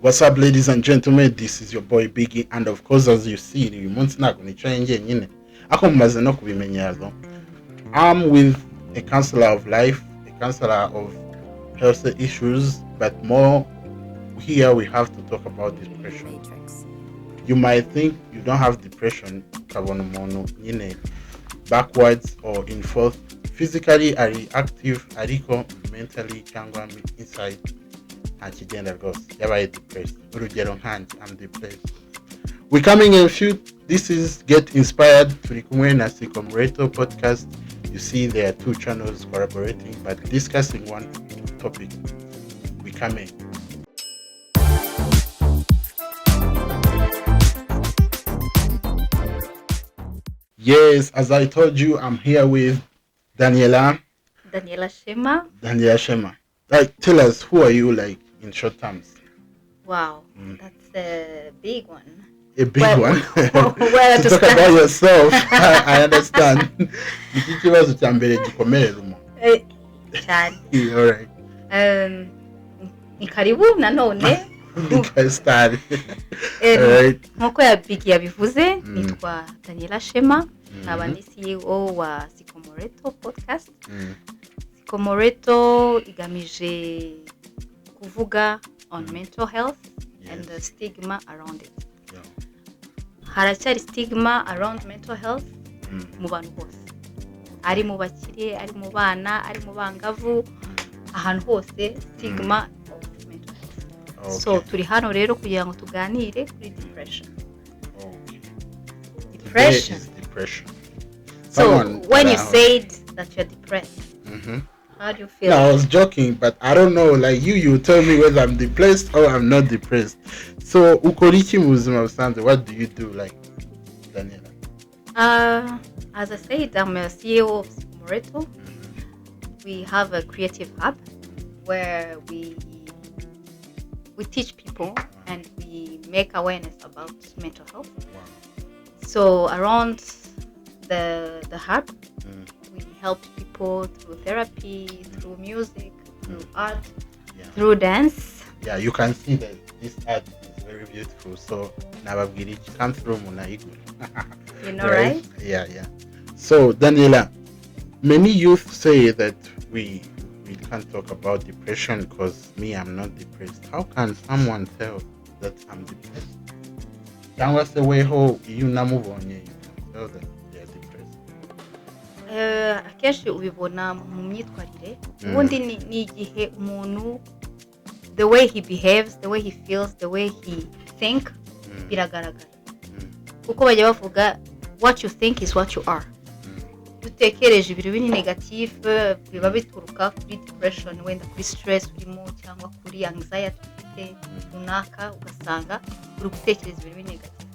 What's up, ladies and gentlemen? This is your boy Biggie, and of course, as you see, uyu munsi ntabwo nicaye njyenyine ako mumaze no kubimenyera. I'm with a counselor of life, a counselor of health issues, but more here we have to talk about depression. You might think you don't have depression, ukabona umuntu nyine backwards or in forth, physically ari active ariko mentally cyangwa inside akigenda rwose yabaye depressed. Urugero nkanjye, I'm depressed. We're coming in a few. This is Get Inspired. Turi kumwe na SICOMERENTO podcast. You see there are two channels collaborating but discussing one topic. We come in. Yes, as I told you, I'm here with Daniella. Daniella Shema. Like, tell us, who are you, like, in short terms? Wow, that's a big one. A big one? Where to talk about yourself, I understand. Iki kibazo cya mbere gikomere rumo. Cyane. All right. Ni karibu nanone. Start. Alright. Nkuko ya Big yabivuze, nitwa Daniella Shema, nkaba ndi CEO wa SICOMERENTO podcast. SICOMERENTO igamije kuvuga on mental health and the stigma around it. Haracyari stigma around mental health mu bantu bose. Ari mu bakire, ari mu bana, ari mu bangavu, ahantu hose stigma of mental health. Okay. So turi hano rero kugira ngo tuganire kuri depression. Okay. Depression. So when you said that you're depressed, how do you feel? No, I was joking, but I don't know. Like you tell me whether I'm depressed or I'm not depressed. So, ukoriki mu buzima busanzwe, what do you do, like, Daniella? As I said, I'm a CEO of SICOMERENTO. We have a creative hub where we teach people and we make awareness about mental health. Wow. So around the hub, we help people through therapy, through music, through art, through dance. Yeah, you can see that this art is very beautiful. So nababwira come through munayigura. You know, right? Yeah. So Daniella, many youth say that we can't talk about depression because I'm not depressed. How can someone tell that I'm depressed? Cyangwa se weho iyo namubonye you can tell that they are depressed. Akenshi ubibona mu myitwarire. Ubundi ni igihe umuntu, the way he behaves, the way he feels, the way he think, biragaragara. Kuko bajya bavuga what you think is what you are. Utekereje ibintu bini negative biba bituruka kuri depression, wenda kuri stress urimo cyangwa kuri anxiety ufite runaka, ugasanga uri gutekereza ibintu bini negative.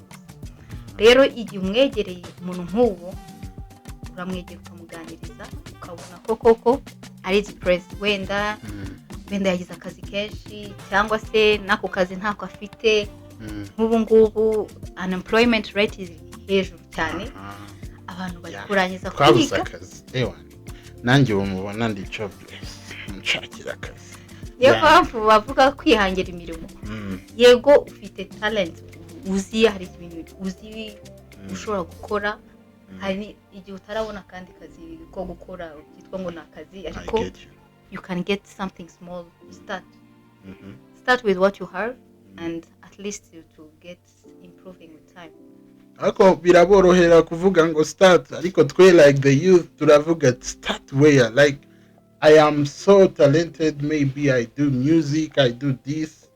Rero igihe umwegereye umuntu nk'uwo, uramwegera ukamuganiriza ukabona ko koko ari depressed, wenda yagize akazi kenshi cyangwa se nako kazi ntako afite. Nk'ubu ngubu unemployment rate is hejuru cyane. Abantu bari kurangiza kwiga. Nanjye umubona ndi jobless, nshakira akazi. Niyo mpamvu bavuga kwihangira imirimo. Yego ufite talent, uzi hari ibintu uzi ushobora gukora, hari igihe utarabona kandi kazi ko gukora byitwa ngo nakazi, ariko you can get something small to start. Start with what you have and at least to get improving with time. Ako biraborohera kuvuga ngo start, ariko twe like the youth turavuga start where, like I am so talented, maybe I do music, I do this.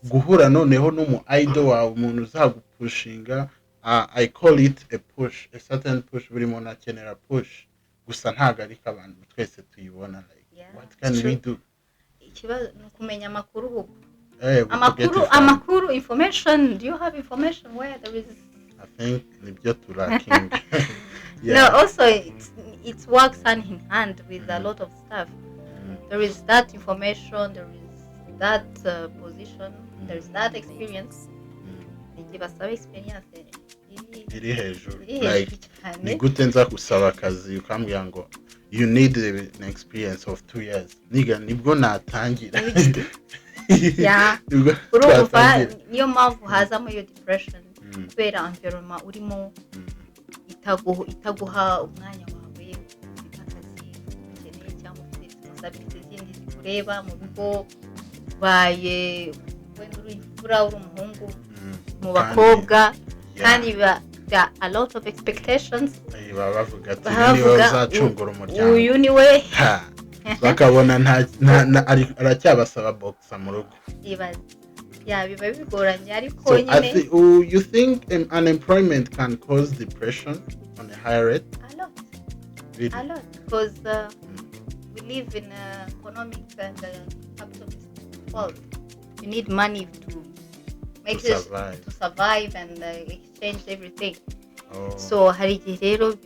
Guhura noneho n'umu idol wawe umuntu uzagupushinga. I call it a push, a certain push, buri muntu akenera push. Gusa ntago ariko abantu twese tuyibona, like what can we do? Ikibazo ni kumenya amakuru ubu. Amakuru, information. Do you have information where there is? I think nibyo turaking. No, also it works hand in hand with a lot of stuff. There is that information, there is that position, there is that experience. Give us some experience. Iri hejuru. Like ni gute nza kusaba akazi ukambwira ngo you need an experience of 2 years. Niga nibwo natangira. Yeah. Nibwo urumva twatangira. niyo mpamvu hazamo iyo depression kubera environment urimo itaguha umwanya wawe ufite akazi ukeneye cyangwa ufite responsabilité zindi zikureba mu bigo baye wenda uri imfura uri umuhungu mu bakobwa kandi there a lot of expectations bavuga ati niba uzacungura umuryango uyu ni we bakabona aracyabasaba boxa mu rugo biba bigoranye ariko so nyine you think unemployment can cause depression on a higher rate? A lot because we live in an economic and capitalist world. You need money to make to survive and exchange everything. So hari rero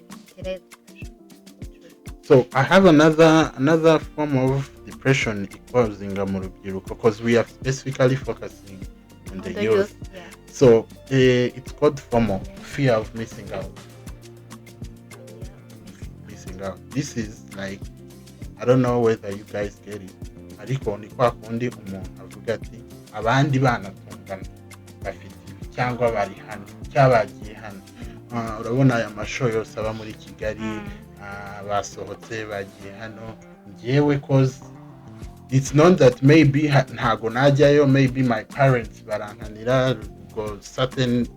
so I have another form of depression causing mu rubyiruko because we are specifically focusing on the youth. Yeah. So it's called FOMO, fear of missing out. This is like, I don't know whether you guys get it, ariko ni kwa kundi umuntu avuga ati abandi banatungana bafite ibi cyangwa bari hano cyabagiye hano. Urabona aya mashow yose aba muri Kigali basohotse bagiye hano njyewe cause it's not that maybe ntago najyayo, maybe my parents barankanira go certain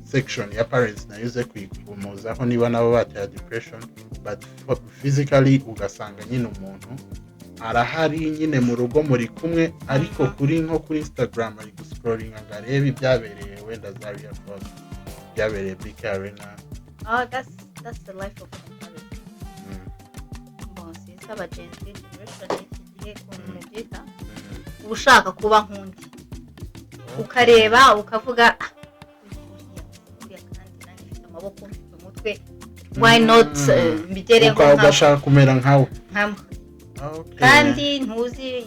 section ya parents nayuze kwikomozaho niba nabo bataya depression, but physically ugasanga nyine umuntu arahari nyine mu rugo muri kumwe ariko kuri nko kuri Instagram ari scrolling ngo arebe ibyabereye wenda za real cause byabereye big arena. That's the life of comparison. Boss is abagenzi generation igihe kumujita ushaka kuba nkundi ukareba ukavuga amaboko mu mutwe why not mbigereho ugashaka kumera nkawe kandi ntuzi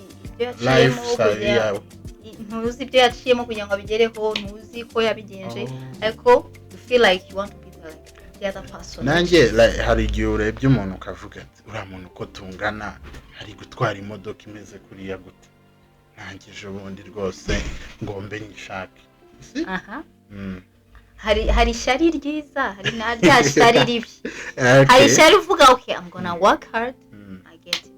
ibyo yaciyemo kugira ngo abigereho, ntuzi ko yabigenje ariko you feel like you want to be like the other person. Nanjye hari igihe urebye umuntu ukavuga ati uriya muntu ko tungana hari gutwara imodoka imeze kuriya gute, nanjye ejo bundi rwose ngombe nyishake. hari ishyari ryiza, hari na rya shyari ribi. Hari ishyari uvuga okay I'm gonna work hard, I get it,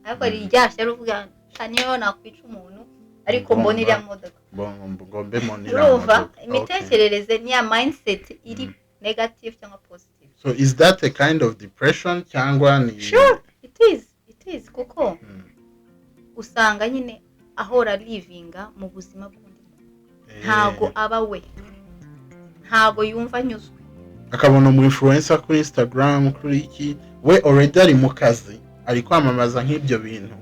ariko hari rya shyari uvuga niyo nakwica umuntu ariko mbona iriya modoka ngombe monira modoka. Imitekerereze ni ya mindset iri negative cyangwa positive. So is that a kind of depression cyangwa ni? Sure, it is kuko usanga nyine ahora livinga mu buzima bw'undi ntago aba we, ntago yumva anyuzwe, akabona mu influencer kuri Instagram kuri iki we already ari mu kazi ari kwamamaza nk'ibyo bintu,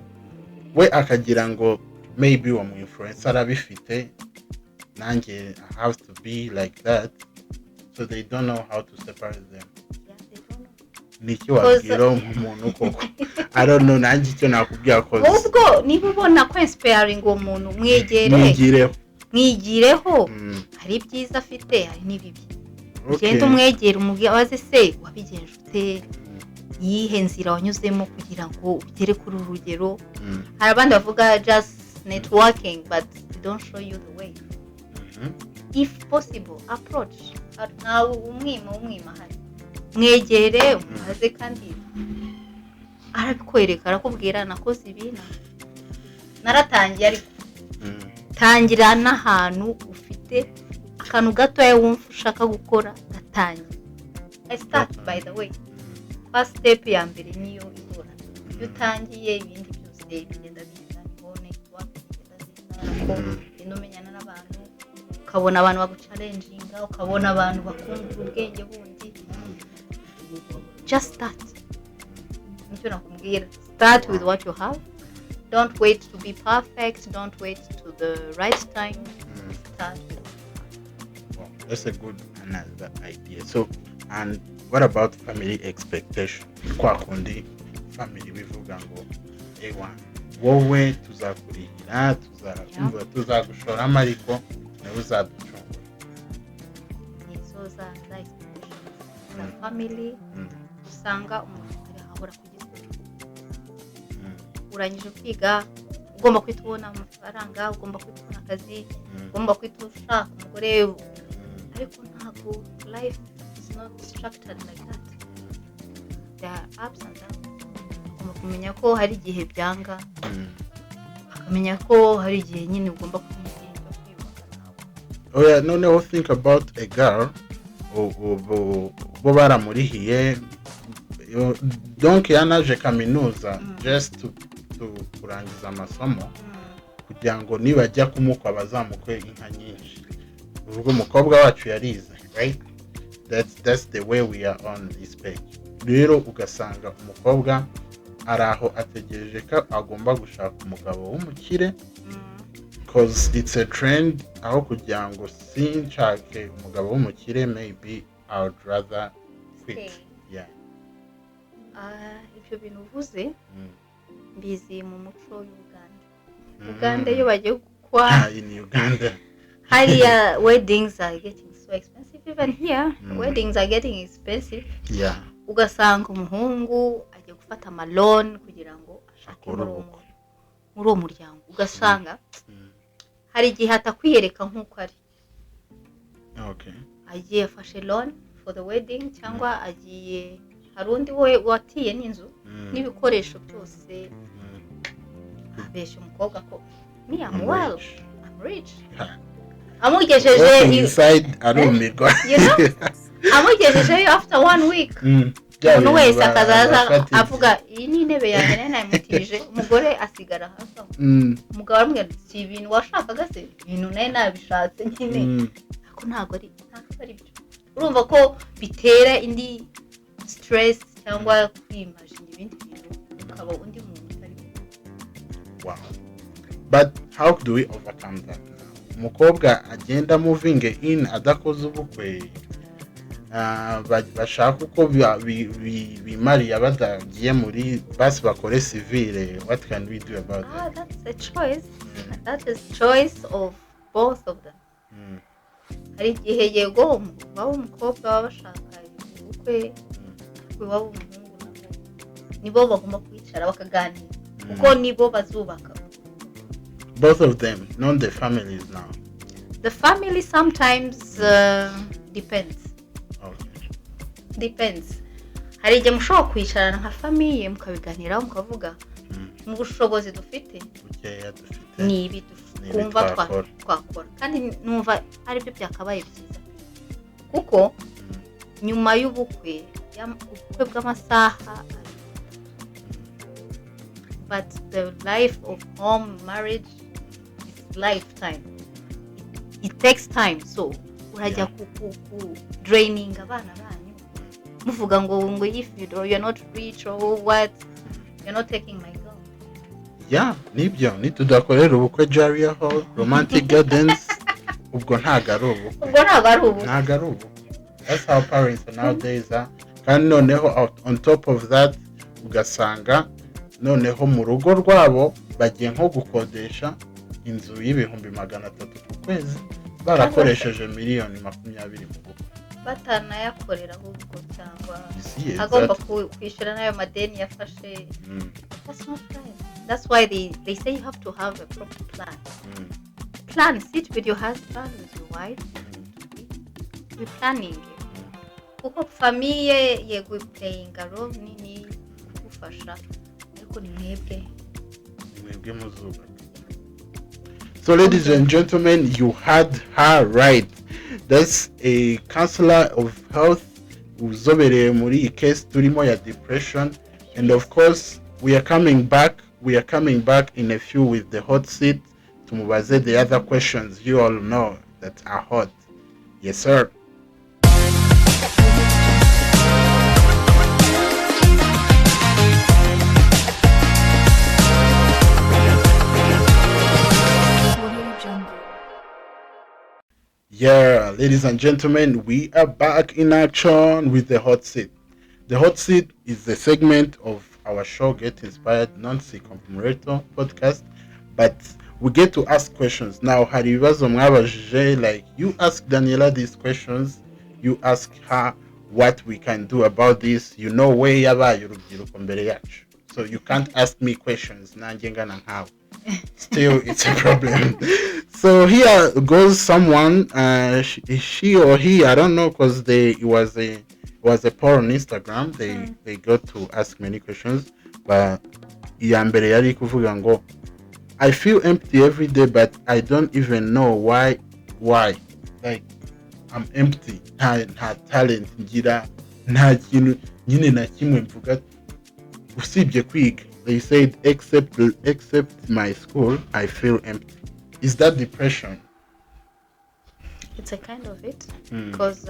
we akagira ngo maybe uwo mu influencer arabifite nanjye I have to be like that, so they don't know how to separate them. Niki wabwira umuntu koko I don't know, nanjye icyo nakubwira ko ubwo niba ubona ko inspiring uwo muntu mwigireho hari ibyiza afite hari n'ibibi, ugenda umwegera umubaze se wabigenje ute, yihe nzira wanyuzemo kugira ngo ugere kuri uru rugero. Hari abandi bavuga just networking but they don't show you the way. If possible approach nawe umwima hari mwegere umubaze kandi arabikwereka, arakubwira nakoze ibi naratangiye ariko tangira n'ahantu ufite akantu gatoya wumva ushaka gukora gatangiye. I start by the way, first step ya mbere niyo igora, iyo utangiye ibindi byose bigenda bibone bigenda umenyana n'abantu, ukabona abantu baguchallenginga, ukabona abantu bakungura ubwenge bundi. Just start. Nicyo nakubwira, start with what you have. Don't wait to be perfect, don't wait to the right time. Start with what you have. Well, that's a good another idea. So, and what about family expectation? Kwa kundi family bivuga ngo ewa wowe tuzakurihira tuzagushora amariko nawe uzaducungura. So za expectations za family usanga umuntu ahora kugeza urangije kwiga ugomba kwita ubona amafaranga ugomba kwita ubona akazi ugomba kwita ushaka umugore ariko ntabwo life is not structured like that. There are ups and downs. Ugomba kumenya ko hari igihe byanga akamenya ko hari igihe nyine ugomba kwirinda kwiyubaka nawe. Oya noneho think about a girl bo baramurihiye donc yanaje kaminuza just to kurangiza amasomo kugira ngo nibajya kumukwa bazamukwe inka nyinshi. Ubwo umukobwa wacu yarize, right? That's the way we are on this page. Rero ugasanga umukobwa araho ategereje ko agomba gushaka umugabo w'umukire because it's a trend aho kugira ngo sinshake umugabo w'umukire, maybe I would rather quit. Yeah. Ibyo bintu uvuze mbizi mu muco w'Uganda. Uganda iyo bagiye gukwa in Uganda hariya weddings are getting so expensive. Even here weddings are getting expensive. Yeah. Ugasanga umuhungu agiye gufata amalone kugira ngo ashake muri uwo muryango. Ugasanga hari igihe atakwiyereka nk'uko ari. Okay. Agiye afashe loan for the wedding cyangwa agiye hari undi we watiye n'inzu n'ibikoresho byose abesha umukobwa ko me I'm well, I'm rich. Amugejeje inside arumirwa. Amugejeje after 1 week. Umuntu wese akazaza avuga iyi ni intebe yanjye nari namutije umugore asigara hasi. Umugabo aramubwira ati ibintu washakaga se ibintu nari nabishatse nyine ariko ntabwo ari byo. Urumva ko bitera indi stress cyangwa kwimagine ibindi bintu ukaba undi muntu utari. Wow. But how do we overcome that now? Umukobwa agenda moving in adakoze ubukwe bashaka uko bimariye badagiye muri basi bakore civile. What can we do about that? That's a choice. That is choice of both of them. Hari igihe yego waba umukobwa baba bashaka ubukwe waba umuhungu nabo nibo bagomba kwicara bakaganira kuko nibo bazubaka. Both of them, not the families now. The family sometimes depends. Okay. Depends. Hari igihe mushobora kwicarana nka famille mukabiganiraho mukavuga mu bushobozi dufite ni ibi twumva twakora kandi numva ari byo byakabaye byiza kuko nyuma y'ubukwe bw'amasaha but the life of home marriage is lifetime. It takes time, so urajya ku draining abana banyu muvuga ngo if you're not rich or what you're not taking my girl. Yeah, nibyo nitudakorera ubukwe Jaria Hall Romantic Gardens ubwo ntago ari ubu. That's how parents nowadays are. Kandi noneho on top of that ugasanga noneho mu rugo rwabo bagiye nko gukodesha inzu y'ibihumbi 300 ku kwezi barakoresheje miliyoni 20 mu bukwe batanayakorera ahubwo cyangwa agomba kwishyura nayo madeni yafashe. That's not right. That's why they say you have to have a proper plan. Sit with your husband, with your wife, be planning. Kuko famille yego playing a role nini kugufasha ariko ni mwebwe muzuba. So ladies and gentlemen, you had her right. That's a counselor of health uzobereye muri case turimo ya depression, and of course we are coming back in a few with the hot seat tumubaze the other questions you all know that are hot. Yes sir. Yeah, ladies and gentlemen, we are back in action with the hot seat. The hot seat is the segment of our show Get Inspired SICOMERENTO podcast, but we get to ask questions. Now, hari ibibazo mwabajije, like you ask Daniella these questions, you ask her what we can do about this, you know, way yabaye urubyiruko mbere yacu. So you can't ask me questions. Still, it's a problem. So here goes someone. She or he, I don't know, because it was a poll on Instagram. They got to ask many questions, but iya mbere yari kuvuga ngo I feel empty every day, but I don't even know why. Like I'm empty. Nta talent ngira, nta kintu nyine na kimwe mvuga usibye kwiga. They said except my school, I feel empty. Is that depression? It's a kind of it, because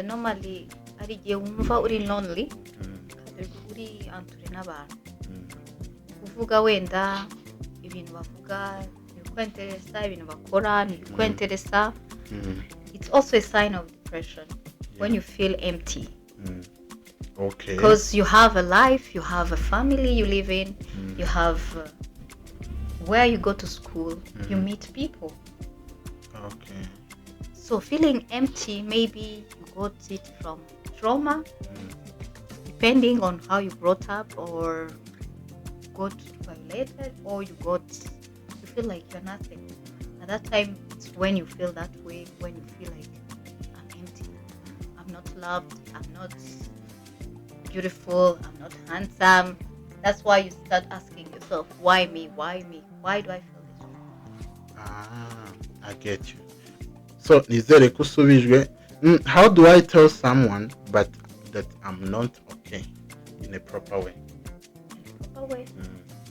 normally ari igihe wumva uri lonely, uri entouré n'abantu, uvuga wenda ibintu bavuga ntibikwenteresa, ibintu bakora ntibikwenteresa. It's also a sign of depression when you feel empty. Okay. Because you have a life, you have a family you live in, you have where you go to school, you meet people. Okay. So feeling empty, maybe you got it from trauma, depending on how you brought up, or you got violated, or you feel like you're nothing. At that time, it's when you feel that way, when you feel like I'm empty, I'm not loved, I'm not beautiful, I'm not handsome. That's why you start asking yourself, why me? Why me? Why do I feel this way? I get you. So nizere ko usubijwe. How do I tell someone but that I'm not okay in a proper way? In a proper way,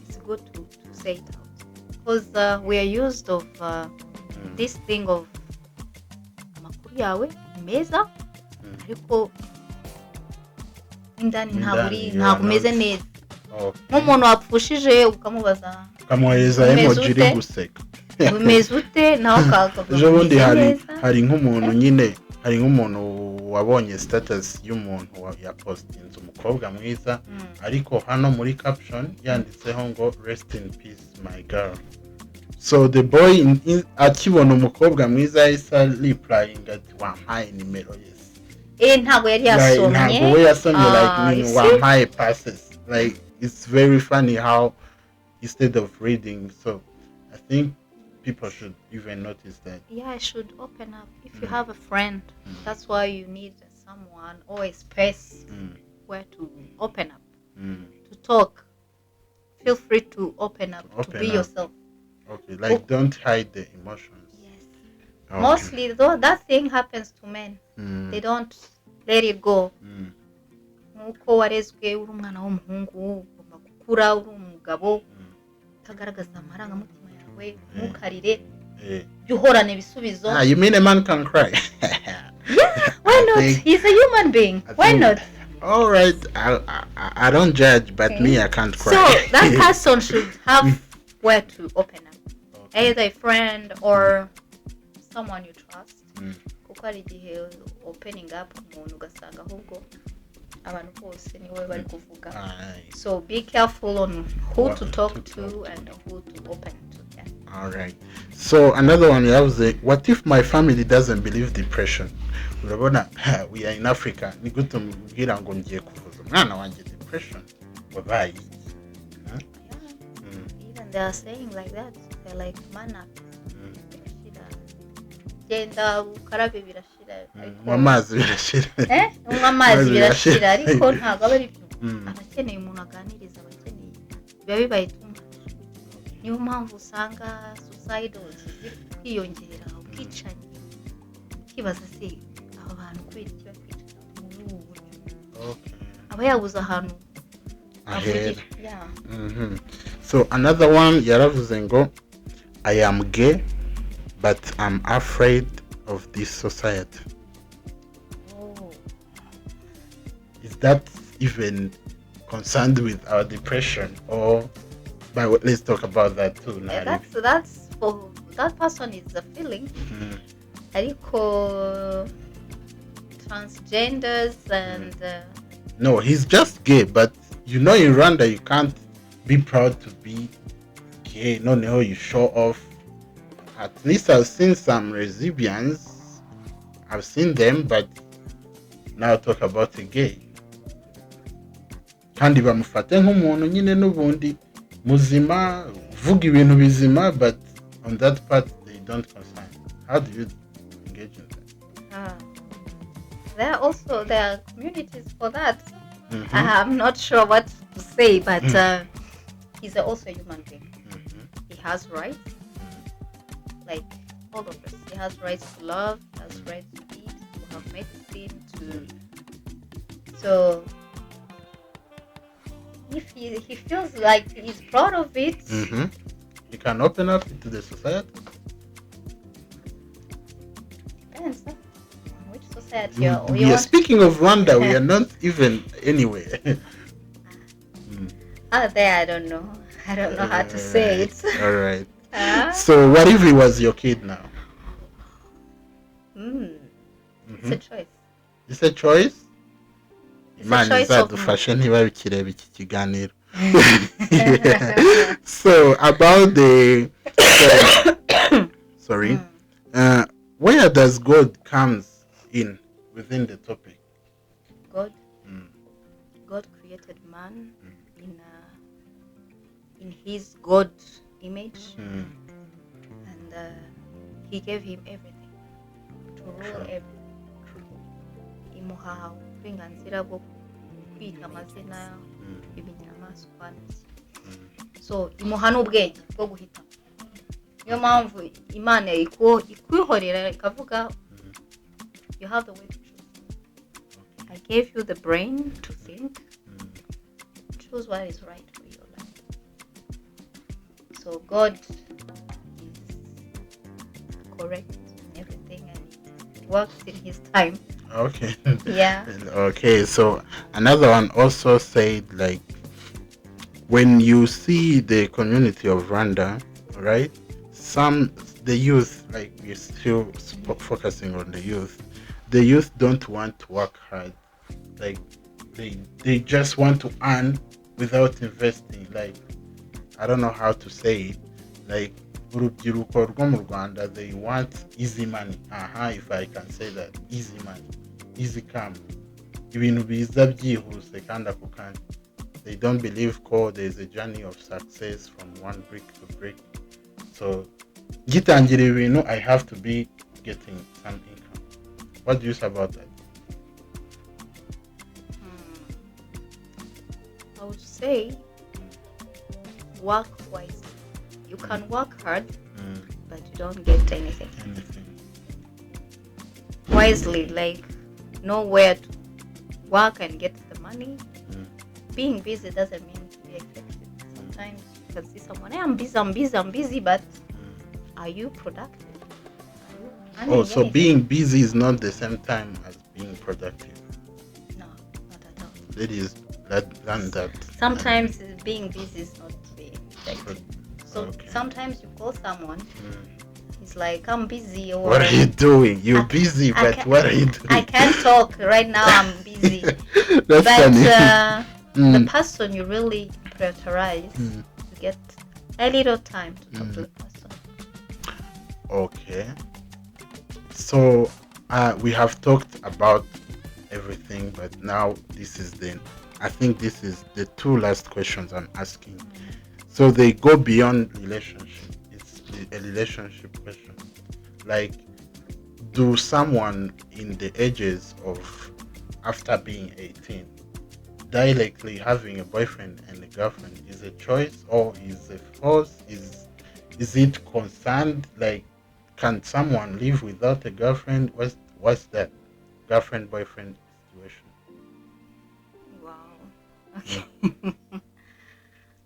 it's good to say it out, because we are used of this thing of amakuru yawe meza, ariko indani ntabwo umeze neza. Nk'umuntu wapfushije ukamubaza ukamwohereza emoji iri guseka, umeze ute, nawe akavuga ejo bundi hari nk'umuntu nyine, hari nk'umuntu wabonye status y'umuntu yapostinze umukobwa mwiza, ariko hano muri caption yanditseho ngo rest in peace my girl. So the boy akibona umukobwa mwiza yahise replying ati wampaye nimero yes. Ntabwo yari yasomye. Ntabwo we yasomye like wampaye passes. Like it's very funny how instead of reading, so I think people should even notice that. Yeah, I should open up. If you have a friend, that's why you need someone or a space where to open up, to talk. Feel free to open up, to be yourself. Okay, like don't hide the emotions. Yes. Okay. Mostly though, that thing happens to men. They don't let it go. Nkuko warezwe uri umwana w'umuhungu, ugomba gukura uri umugabo, utagaragaza amarangamutima yawe, ntukarire, jya uhorana ibisubizo. You mean a man can cry? Yeah, why not? He's a human being. Why not? All right, I don't judge, but me, I can't cry. So that person should have where to open up, either a friend or someone you trust. Kuko ari igihe opening up umuntu ugasanga ahubwo abantu bose niwe bari kuvuga. So be careful on who to talk to and who to open to. Yeah. All right. So another one, I was like, what if my family doesn't believe depression? We are in Africa. Ni guto mbwira ngo ngiye kuvuza umwana wanjye depression. Wabaye. Even they are saying like that. They're like, man up. Genda ukarabe birashira, ariko amazi birashira. Amazi birashira, ariko ntabwo aba ari byo. Abakeneye umuntu aganiriza, abakeneye biba bibaye tumva. Niyo mpamvu usanga suicides ziri kwiyongera, ubwicanyi, ukibaza se aba bantu kubera iki bakwica muri ubu buryo. Aba yabuze ahantu avugira. So another one yaravuze ngo I am gay but I'm afraid of this society. Is that even concerned with our depression, or but let's talk about that too now. That's for that person is a feeling. Ariko transgenders and no, he's just gay, but in Rwanda you can't be proud to be gay. No, you show off. At least I've seen some lesbians. I've seen them, but now talk about a gay. kandi bamufate nk'umuntu nyine n'ubundi muzima uvuga ibintu bizima, but on that part they don't concern. How do you engage in that? There are communities for that. I'm not sure what to say, but he's also a human being. He has rights, like all of us. He has rights to love, he has rights to eat, to have medicine, so if he feels like he's proud of it, he can open up into the society. Depends on which society we are speaking of Rwanda. We are not even anywhere. Out there, I don't know how to say it. All right. So what if he was your kid now? It's a choice. It's a choice. Imana izadufashe niba bikireba iki kiganiro. So about the sorry, where does God comes in within the topic? God created man in his God image, and he gave him everything to rule everything. Imuha uburenganzira bwo kwita amazina y'ibinyamaswa, so imuha n'ubwenge bwo guhita. Niyo mpamvu Imana ikwihorera ikavuga, you have the way to choose. I gave you the brain to think. Choose what is right for your life. So God is correct in everything, and it works in his time. Okay. Yeah. Okay, so another one also said, like, when you see the community of Rwanda, right? The youth, like, we're still focusing on the youth don't want to work hard. Like, they just want to earn without investing. Like, I don't know how to say it. Like, urubyiruko rwo mu Rwanda, they want easy money. If I can say that, easy money, easy come. Ibintu biza byihuse kandi ako kanya. They don't believe there's a journey of success from one brick to brick. So, gitangira ibintu, I have to be getting some income. What do you say about that? I would say work wisely. You can work hard, but you don't get anything. Wisely, like, know where to work and get the money. Being busy doesn't mean to be effective. Sometimes you can see someone, hey, I'm busy, but are you productive? So being busy is not the same time as being productive. No, not at all. It is that. Sometimes being busy is not being effective. So sometimes you call someone, he's like, I'm busy. Or, what are you doing? You're busy, but what are you doing? I can't talk right now, I'm busy. That's but funny. The person you really prioritize, you get a little time to talk to the person. Okay. So we have talked about everything, but now I think this is the two last questions I'm asking. So they go beyond relationship. It's a relationship question. Like, do someone in the ages of after being 18 directly having a boyfriend and a girlfriend is a choice or is a force? Is it concerned? Like, can someone live without a girlfriend? What's that girlfriend boyfriend situation? Wow. Okay.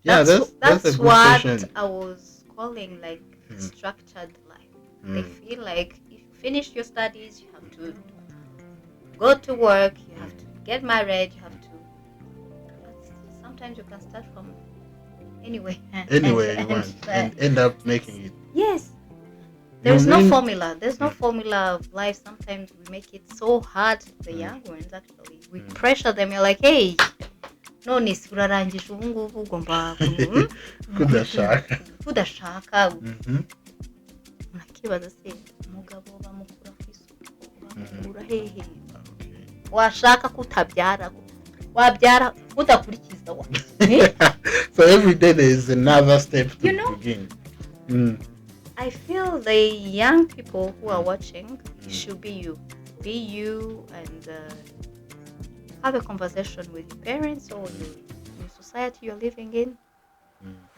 Yeah, that's a good what question. I was calling, like, structured life. They feel like if you finish your studies, you have to go to work, you have to get married, you have to. Sometimes you can start from anywhere you want and end up making it. Yes. There's no formula. There's no formula of life. Sometimes we make it so hard. The young ones, actually, we pressure them. You're like, hey, none urarangije ubu ngubu ugomba kudashaka. Unakibaza se umugabo bamukura ku isoko bamukura hehe? Washaka kutabyara, wabyara udakurikiza So every day there is another step to begin. I feel the young people who are watching should be you. Be you and have a conversation with your parents or the society you're living in.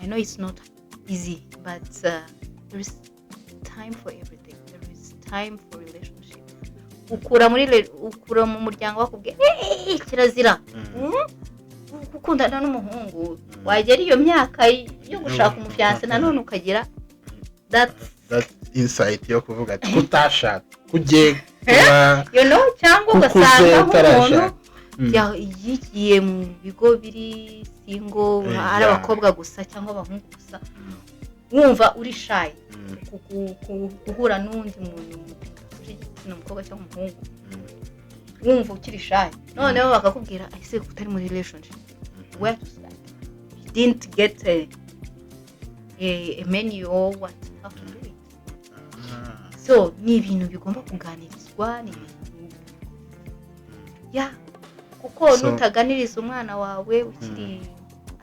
I know it's not easy, but there is time for everything. There is time for relationship. Ukura mu muryango bakubwiye kirazira gukundana n'umuhungu wagera iyo myaka yo gushaka umufiance nanone ukagira that insight yo kuvuga ati kutashaka kugiye cyangwa ugasanga nk'umuntu yigiye mu bigo biri singo ari abakobwa gusa cyangwa abahungu gusa wumva uri shy guhura n'undi muntu igitsina umukobwa cyangwa umuhungu wumva ukiri shy noneho bakakubwira ese utari muri relationship where to start you didn't get a menu or what how to do it so ni ibintu bigomba kuganirizwa ni ibintu kuko nutaganiriza umwana wawe ukiri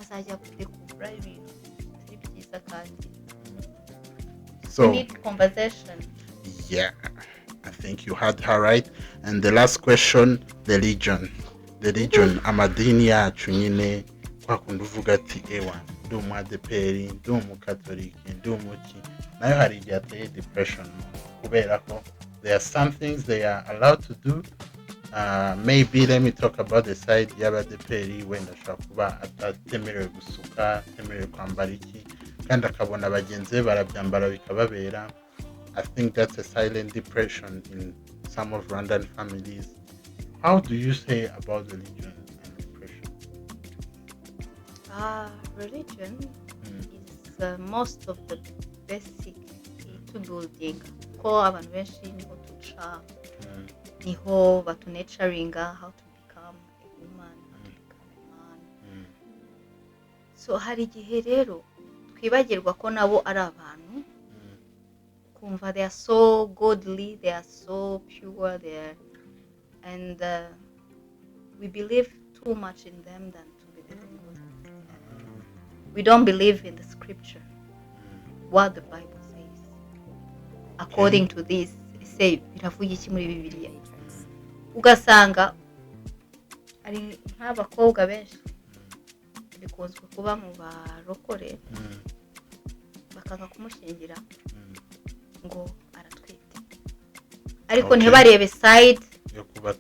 azajya kudekura ibintu bitari byiza kandi so you need conversation. I think you had her right. And the last question, religion amadini yacu nyine kwakunda uvuga ati ewa ndi umwadeperi ndi umukatolike ndi umuki nayo hari igihe ateye depression kubera ko there are some things they are allowed to do. Maybe let me talk about the side y'abadeperi wenda ashobora kuba atatemerewe gusuka atemerewe kwambara iki kandi akabona bagenzi be barabyambara bikababera. I think that's a silent depression in some of Rwandan families. How do you say about religion and depression? Religion is most of the basic to building. Ko abantu benshi niho tuca niho batunaturinga how to become a woman, how to become a man. So hari igihe rero twibagirwa ko nabo ari abantu kumva they are so godly, they are so pure there, and we believe too much in them than to believe in God. We don't believe in the scripture, what the Bible says. According to this, say biravuga iki muri Bibiliya. Ugasanga ari nk'abakobwa benshi bikunzwe kuba mu barokore bakanga kumushingira ngo aratwite ariko ntibarebe side yo kuba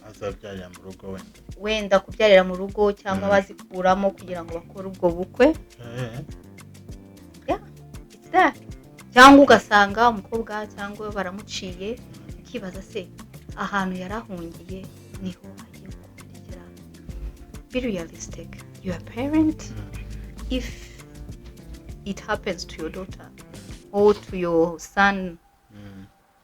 azabyarira mu rugo wenda kubyarira mu rugo cyangwa bazikuramo kugira ngo bakore ubwo bukwe it's that cyangwa ugasanga umukobwa cyangwa baramuciye ukibaza se ahantu yarahungiye niho agiye kumerekera. Be realistic. You are a parent. If it happens to your daughter or to your son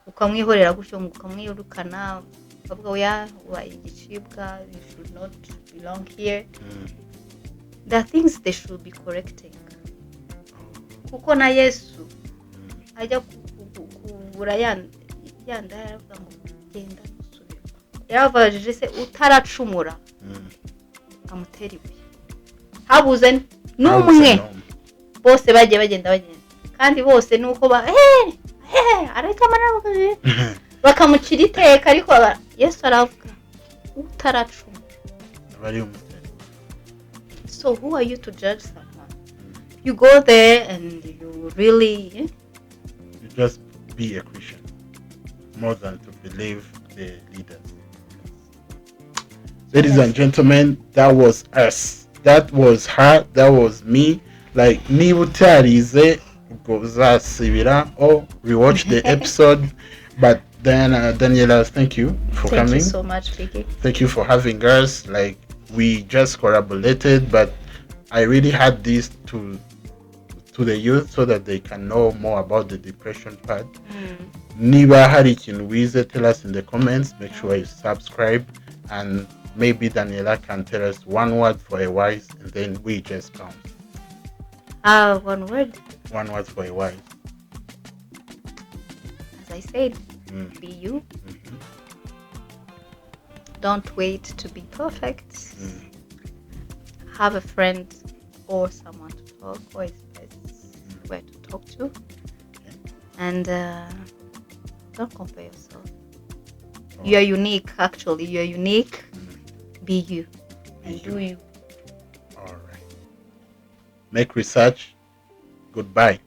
ukamwihorera gutyo ukamwirukana ukavuga oya wabaye igicibwa, you should not belong here, there are things they should be correcting. Kuko na Yesu ajya kubura yanda yaravuga ngo genda musubire, yaravajije se utaracumura amutera ibuye, habuze n'umwe, bose bagiye bagenda kandi bose nuko arakamara bakamucira iteka, ariko Yesu aravuga utaracumura bari umutera. So who are you to judge someone? You go there and you really you just be a Christian more than to believe the leaders. Ladies and gentlemen, that was us. That was her. That was me. Like, niba utarize uzasibira or rewatch the episode. But then Daniella, thank you for coming. Thank you so much, Vicky. Thank you for having us. Like, we just collaborated, but I really had this to the youth so that they can know more about the depression part. Niba hari ikintu wize, tell us in the comments. Make sure you subscribe, and maybe Daniella can tell us one word for a wise, and then we just count. One word. One word for a wise. As I said, be you. Don't wait to be perfect. have a friend or someone to talk, or a space where to talk to, and don't compare yourself. You are unique. Actually, you are unique. Be you and do you. All right. Make research. Goodbye.